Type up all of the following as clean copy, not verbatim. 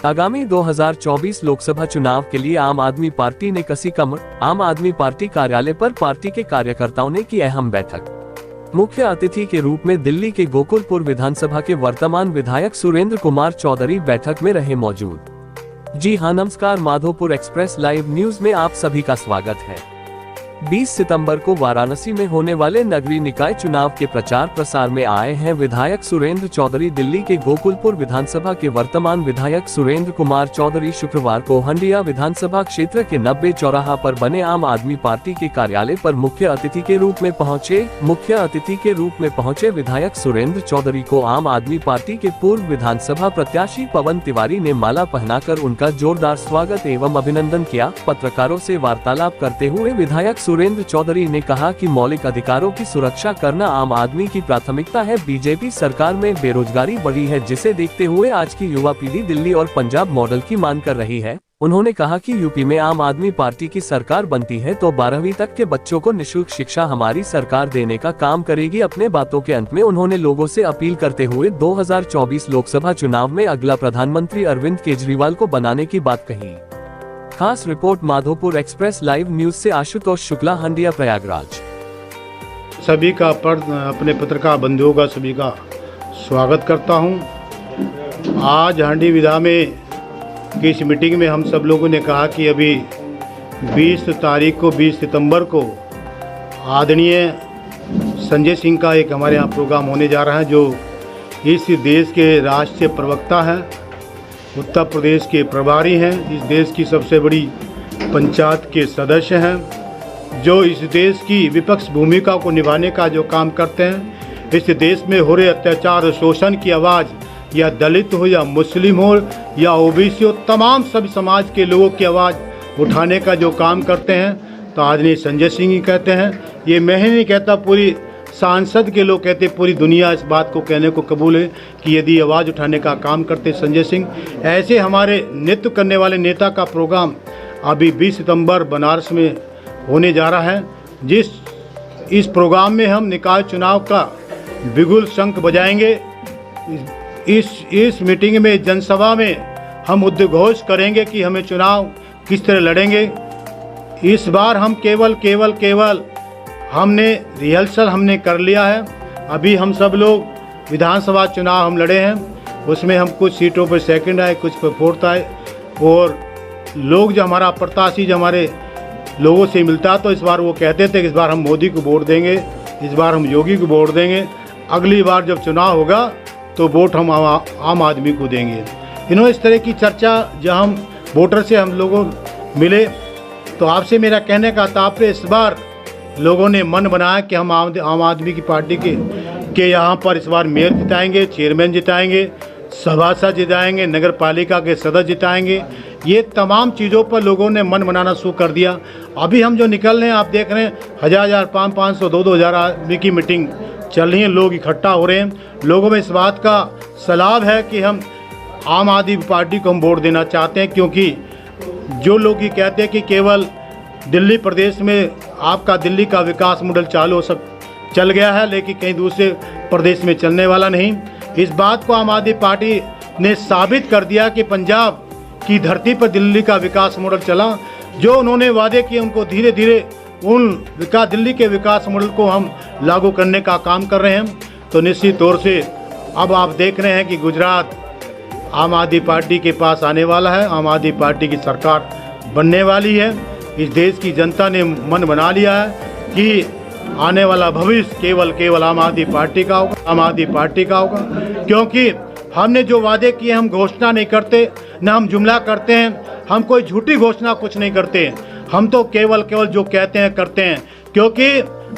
आगामी 2024 लोकसभा चुनाव के लिए आम आदमी पार्टी ने कसी कमर। आम आदमी पार्टी कार्यालय पर पार्टी के कार्यकर्ताओं ने की अहम बैठक। मुख्य अतिथि के रूप में दिल्ली के गोकुलपुर विधानसभा के वर्तमान विधायक सुरेंद्र कुमार चौधरी बैठक में रहे मौजूद। जी हां, नमस्कार। माधोपुर एक्सप्रेस लाइव न्यूज में आप सभी का स्वागत है। 20 सितंबर को वाराणसी में होने वाले नगरीय निकाय चुनाव के प्रचार प्रसार में आए हैं विधायक सुरेंद्र चौधरी। दिल्ली के गोकुलपुर विधानसभा के वर्तमान विधायक सुरेंद्र कुमार चौधरी शुक्रवार को हंडिया विधानसभा क्षेत्र के 90 चौराहा पर बने आम आदमी पार्टी के कार्यालय पर मुख्य अतिथि के रूप में पहुंचे विधायक सुरेंद्र चौधरी को आम आदमी पार्टी के पूर्व विधानसभा प्रत्याशी पवन तिवारी ने माला पहनाकर उनका जोरदार स्वागत एवं अभिनंदन किया। पत्रकारों से वार्तालाप करते हुए विधायक सुरेंद्र चौधरी ने कहा कि मौलिक अधिकारों की सुरक्षा करना आम आदमी की प्राथमिकता है। बीजेपी सरकार में बेरोजगारी बढ़ी है, जिसे देखते हुए आज की युवा पीढ़ी दिल्ली और पंजाब मॉडल की मांग कर रही है। उन्होंने कहा कि यूपी में आम आदमी पार्टी की सरकार बनती है तो 12वीं तक के बच्चों को निःशुल्क शिक्षा हमारी सरकार देने का काम करेगी। अपने बातों के अंत में उन्होंने लोगों से अपील करते हुए 2024 लोकसभा चुनाव में अगला प्रधानमंत्री अरविंद केजरीवाल को बनाने की बात कही। खास report Madhopur express live news से आशुतोष शुक्ला, हंडिया, प्रयागराज। सभी का अपने पत्रकार बंधुओं का सभी का स्वागत करता हूं। आज हांडी विधा में की इस मीटिंग में हम सब लोगों ने कहा कि अभी 20 तारीख को 20 सितंबर को आदरणीय संजय सिंह का एक हमारे यहाँ प्रोग्राम होने जा रहा है, जो इस देश के राष्ट्रीय प्रवक्ता हैं, उत्तर प्रदेश के प्रभारी हैं, इस देश की सबसे बड़ी पंचायत के सदस्य हैं, जो इस देश की विपक्ष भूमिका को निभाने का जो काम करते हैं। इस देश में हो रहे अत्याचार और शोषण की आवाज़, या दलित हो या मुस्लिम हो या ओबीसी हो, तमाम सभी समाज के लोगों की आवाज़ उठाने का जो काम करते हैं, तो आदरणीय संजय सिंह ही कहते हैं। ये मैं ही नहीं कहता, पूरी सांसद के लोग कहते, पूरी दुनिया इस बात को कहने को कबूल है कि यदि आवाज़ उठाने का काम करते संजय सिंह। ऐसे हमारे नेतृत्व करने वाले नेता का प्रोग्राम अभी 20 सितंबर बनारस में होने जा रहा है। इस प्रोग्राम में हम निकाय चुनाव का बिगुल शंख बजाएंगे। इस मीटिंग में, जनसभा में हम उद्घोष करेंगे कि हमें चुनाव किस तरह लड़ेंगे। इस बार हम केवल हमने रिहर्सल कर लिया है। अभी हम सब लोग विधानसभा चुनाव हम लड़े हैं, उसमें हम कुछ सीटों पर सेकंड आए, कुछ पर फोर्थ आए, और लोग जो हमारा प्रत्याशी जो हमारे लोगों से मिलता, तो इस बार वो कहते थे कि इस बार हम मोदी को वोट देंगे, इस बार हम योगी को वोट देंगे, अगली बार जब चुनाव होगा तो वोट हम आम आदमी को देंगे। इन्होंने इस तरह की चर्चा जब हम वोटर से हम लोगों मिले, तो आपसे मेरा कहने का तात्पर्य, इस बार लोगों ने मन बनाया कि हम आम आदमी की पार्टी के यहाँ पर इस बार मेयर जिताएंगे, चेयरमैन जिताएंगे, सभासद जिताएंगे, नगर पालिका के सदस्य जिताएंगे। ये तमाम चीज़ों पर लोगों ने मन बनाना शुरू कर दिया। अभी हम जो निकल रहे हैं, आप देख रहे हैं 1000, 500, 2,000 आदमी की मीटिंग चल रही है, लोग इकट्ठा हो रहे हैं। लोगों में इस बात का सलाह है कि हम आम आदमी पार्टी को हम वोट देना चाहते हैं, क्योंकि जो लोग ये कहते हैं कि केवल दिल्ली प्रदेश में आपका दिल्ली का विकास मॉडल चल गया है, लेकिन कहीं दूसरे प्रदेश में चलने वाला नहीं। इस बात को आम आदमी पार्टी ने साबित कर दिया कि पंजाब की धरती पर दिल्ली का विकास मॉडल चला। जो उन्होंने वादे किए, उनको धीरे धीरे दिल्ली के विकास मॉडल को हम लागू करने का काम कर रहे हैं। तो निश्चित तौर से अब आप देख रहे हैं कि गुजरात आम आदमी पार्टी के पास आने वाला है, आम आदमी पार्टी की सरकार बनने वाली है। इस देश की जनता ने मन बना लिया है कि आने वाला भविष्य केवल आम आदमी पार्टी का होगा, क्योंकि हमने जो वादे किए, हम घोषणा नहीं करते, न हम जुमला करते हैं, हम कोई झूठी घोषणा कुछ नहीं करते हैं। हम तो केवल जो कहते हैं करते हैं, क्योंकि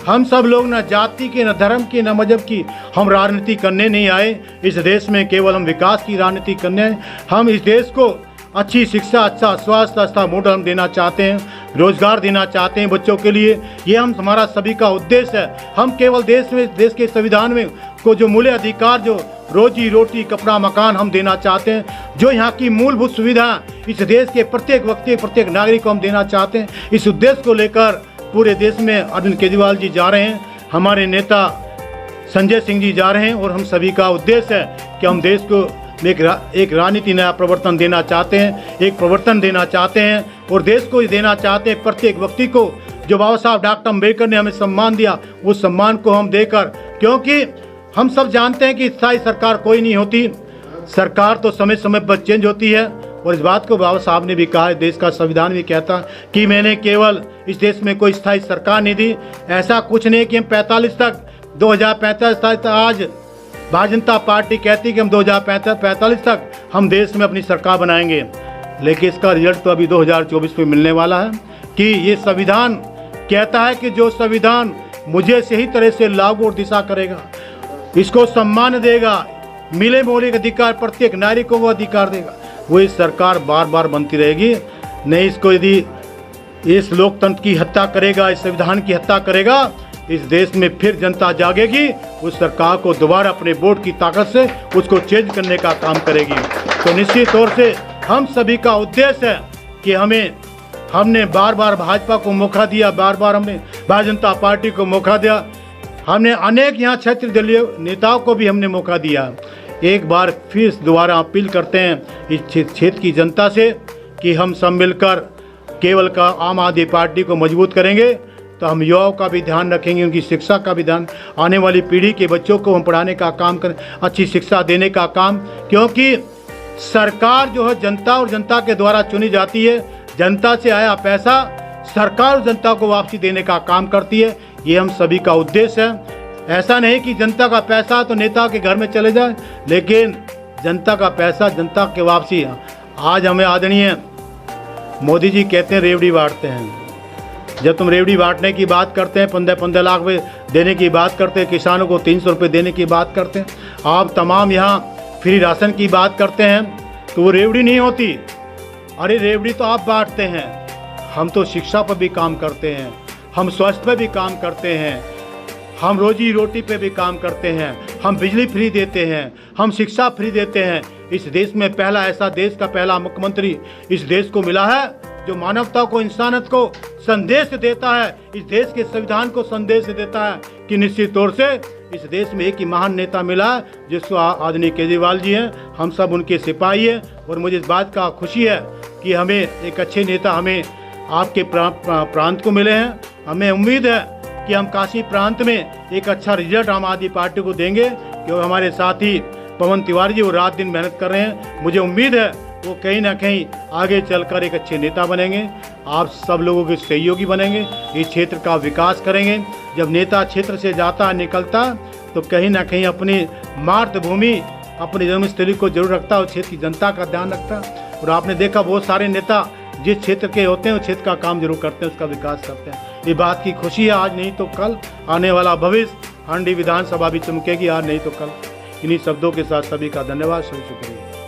हम सब लोग न जाति के, न धर्म की, न मजहब की हम राजनीति करने नहीं आए। इस देश में केवल हम विकास की राजनीति करने हैं। हम इस देश को अच्छी शिक्षा, अच्छा स्वास्थ्य, अच्छा मॉडल हम देना चाहते हैं, रोजगार देना चाहते हैं बच्चों के लिए। ये हमारा सभी का उद्देश्य है। हम केवल देश के संविधान में को जो मूल्य अधिकार, जो रोजी रोटी, कपड़ा, मकान हम देना चाहते हैं, जो यहाँ की मूलभूत सुविधा इस देश के प्रत्येक व्यक्ति, प्रत्येक नागरिक को हम देना चाहते हैं। इस उद्देश्य को लेकर पूरे देश में अरविंद केजरीवाल जी जा रहे हैं, हमारे नेता संजय सिंह जी जा रहे हैं, और हम सभी का उद्देश्य है कि हम देश को में एक राजनीति नया प्रवर्तन देना चाहते हैं, एक प्रवर्तन देना चाहते हैं और देश को ही देना चाहते हैं। प्रत्येक व्यक्ति को जो बाबा साहब डॉक्टर अम्बेडकर ने हमें सम्मान दिया, उस सम्मान को हम देकर, क्योंकि हम सब जानते हैं कि स्थायी सरकार कोई नहीं होती, सरकार तो समय समय पर चेंज होती है। और इस बात को बाबा साहब ने भी कहा है, देश का संविधान भी कहता है कि मैंने केवल इस देश में कोई स्थायी सरकार नहीं दी। ऐसा कुछ नहीं कि हम 45 तक 2045 तक, आज भारतीय जनता पार्टी कहती है कि हम 2045 तक हम देश में अपनी सरकार बनाएंगे, लेकिन इसका रिजल्ट तो अभी 2024 में मिलने वाला है कि ये संविधान कहता है कि जो संविधान मुझे सही तरह से लागू और दिशा करेगा, इसको सम्मान देगा, मिले मौलिक अधिकार प्रत्येक नारी को वो अधिकार देगा, वो इस सरकार बार बार बनती रहेगी। नहीं, इसको यदि इस लोकतंत्र की हत्या करेगा, इस संविधान की हत्या करेगा, इस देश में फिर जनता जागेगी, उस सरकार को दोबारा अपने वोट की ताकत से उसको चेंज करने का काम करेगी। तो निश्चित तौर से हम सभी का उद्देश्य है कि हमने बार बार भाजपा को मौका दिया, बार बार हमने भारतीय जनता पार्टी को मौका दिया, हमने अनेक यहाँ क्षेत्रीय दलीय नेताओं को भी हमने मौका दिया। एक बार फिर दोबारा अपील करते हैं इस क्षेत्र की जनता से कि हम सब मिलकर केवल का आम आदमी पार्टी को मजबूत करेंगे तो हम युवाओं का भी ध्यान रखेंगे, उनकी शिक्षा का भी ध्यान, आने वाली पीढ़ी के बच्चों को हम पढ़ाने का काम करें, अच्छी शिक्षा देने का काम, क्योंकि सरकार जो है जनता और जनता के द्वारा चुनी जाती है। जनता से आया पैसा सरकार और जनता को वापसी देने का काम करती है, ये हम सभी का उद्देश्य है। ऐसा नहीं कि जनता का पैसा तो नेता के घर में चले जाए, लेकिन जनता का पैसा जनता के वापसी। आज हमें आदरणीय मोदी जी कहते हैं रेवड़ी बांटते हैं। जब तुम रेवड़ी बांटने की बात करते हैं, 15-15 लाख रुपये देने की बात करते हैं, किसानों को 300 रुपये देने की बात करते हैं, आप तमाम यहाँ फ्री राशन की बात करते हैं, तो वो रेवड़ी नहीं होती। अरे रेवड़ी तो आप बांटते हैं, हम तो शिक्षा पर भी काम करते हैं, हम स्वास्थ्य पर भी काम करते हैं, हम रोजी रोटी पे भी काम करते हैं, हम बिजली फ्री देते हैं, हम शिक्षा फ्री देते हैं। इस देश में पहला ऐसा देश का पहला मुख्यमंत्री इस देश को मिला है जो मानवता को, इंसानियत को संदेश देता है, इस देश के संविधान को संदेश देता है कि निश्चित तौर से इस देश में एक ही महान नेता मिला है जिसको आदरणीय केजरीवाल जी हैं। हम सब उनके सिपाही हैं और मुझे इस बात का खुशी है कि हमें एक अच्छे नेता हमें आपके प्रांत को मिले हैं। हमें उम्मीद है कि हम काशी प्रांत में एक अच्छा रिजल्ट आम आदमी पार्टी को देंगे, क्योंकि हमारे साथी पवन तिवारी जी वो रात दिन मेहनत कर रहे हैं। मुझे उम्मीद है वो कहीं ना कहीं आगे चलकर एक अच्छे नेता बनेंगे, आप सब लोगों के सहयोगी बनेंगे, इस क्षेत्र का विकास करेंगे। जब नेता क्षेत्र से जाता निकलता तो कहीं ना कहीं अपनी मातृभूमि, अपनी जन्मस्थली को जरूर रखता है और क्षेत्र की जनता का ध्यान रखता। और आपने देखा बहुत सारे नेता जिस क्षेत्र के होते हैं उस क्षेत्र का काम जरूर करते हैं, उसका विकास करते हैं। ये बात की खुशी है, आज नहीं तो कल आने वाला भविष्य हांडी विधानसभा भी चमकेगी, आज नहीं तो कल। इन्हीं शब्दों के साथ सभी का धन्यवाद, शुक्रिया।